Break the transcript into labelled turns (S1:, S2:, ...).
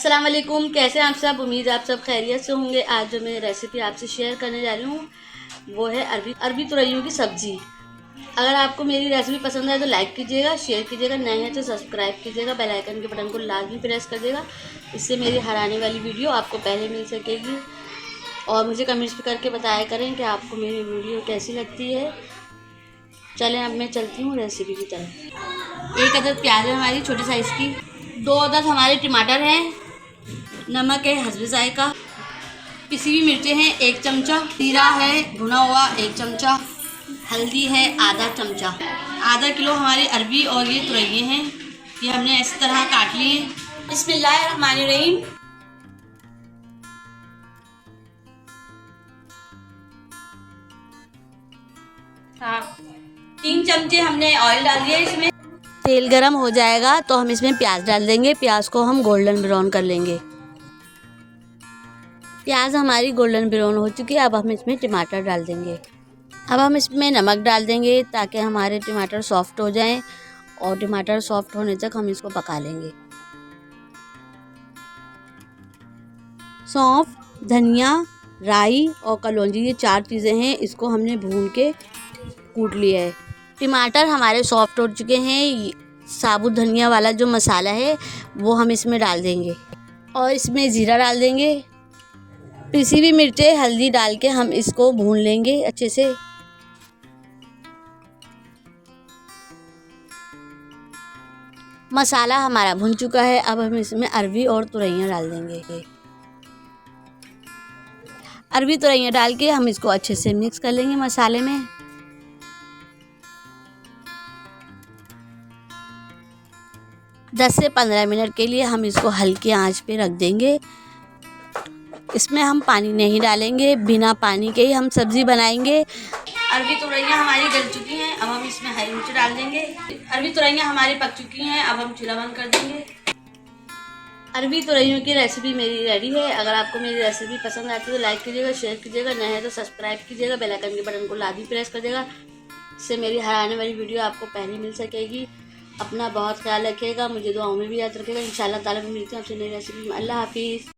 S1: अस्सलाम वालेकुम, कैसे हैं आप सब। उम्मीद आप सब खैरियत से होंगे। आज जो मैं रेसिपी आपसे शेयर करने जा रही हूँ वो है अरबी तुरैयों की सब्ज़ी। अगर आपको मेरी रेसिपी पसंद आए तो लाइक कीजिएगा, शेयर कीजिएगा, नए हैं तो सब्सक्राइब कीजिएगा, बेल आइकन के बटन को लाजमी प्रेस कर देगा। इससे मेरी हर आने वाली वीडियो आपको पहले मिल सकेगी। और मुझे कमेंट्स करके बताया करें कि आपको मेरी वीडियो कैसी लगती है। चलें अब मैं चलती हूँ रेसिपी की तरफ। एक अदद प्याज है हमारी छोटे साइज़ की, 2 अदद हमारे टमाटर हैं, नमक है हस्बे जायका, पिसी हुई मिर्चें हैं 1 चमचा, जीरा है भुना हुआ 1 चमचा, हल्दी है आधा चमचा। आधा किलो हमारे अरबी और ये तुरैये हैं, ये हमने इस तरह काट लिए। बिस्मिल्लाहिर्रहमानिर्रहीम। हाँ, 3 चमचे हमने ऑयल डाल दिया इसमें। तेल गरम हो जाएगा तो हम इसमें प्याज डाल देंगे। प्याज को हम गोल्डन ब्राउन कर लेंगे। प्याज हमारी गोल्डन ब्राउन हो चुकी है। अब हम इसमें टमाटर डाल देंगे। अब हम इसमें नमक डाल देंगे ताकि हमारे टमाटर सॉफ्ट हो जाएं, और टमाटर सॉफ्ट होने तक हम इसको पका लेंगे। सौंफ, धनिया, राई और कलौंजी, ये 4 चीज़ें हैं, इसको हमने भून के कूट लिया है। टमाटर हमारे सॉफ्ट हो चुके हैं। साबुत धनिया वाला जो मसाला है वो हम इसमें डाल देंगे, और इसमें जीरा डाल देंगे। पिसी हुई मिर्चें, हल्दी डाल के हम इसको भून लेंगे अच्छे से। मसाला हमारा भुन चुका है। अब हम इसमें अरबी और तुरैया डाल देंगे। अरबी तुरैया डाल के हम इसको अच्छे से मिक्स कर लेंगे मसाले में। दस से 15 मिनट के लिए हम इसको हल्की आंच पे रख देंगे। इसमें हम पानी नहीं डालेंगे, बिना पानी के ही हम सब्ज़ी बनाएंगे। अरबी तुरैया हमारी गल चुकी हैं, अब हम इसमें हरी मिर्च डाल देंगे। अरबी तुरैया हमारी पक चुकी हैं, अब हम चूल्हा बंद कर देंगे। अरबी तुरैयों की रेसिपी मेरी रेडी है। अगर आपको मेरी रेसिपी पसंद आती है तो लाइक कीजिएगा, शेयर कीजिएगा, नए हैं तो सब्सक्राइब कीजिएगा, बेल आइकन के बटन को लाजमी प्रेस कर देगा। इससे मेरी हर आने वाली वीडियो आपको पहले मिल सकेगी। अपना बहुत ख्याल रखिएगा, मुझे दुआओं में भी याद रखिएगा। इंशाल्लाह ताला मिलते हैं आपसे नई रेसिपी में। अल्लाह हाफिज़।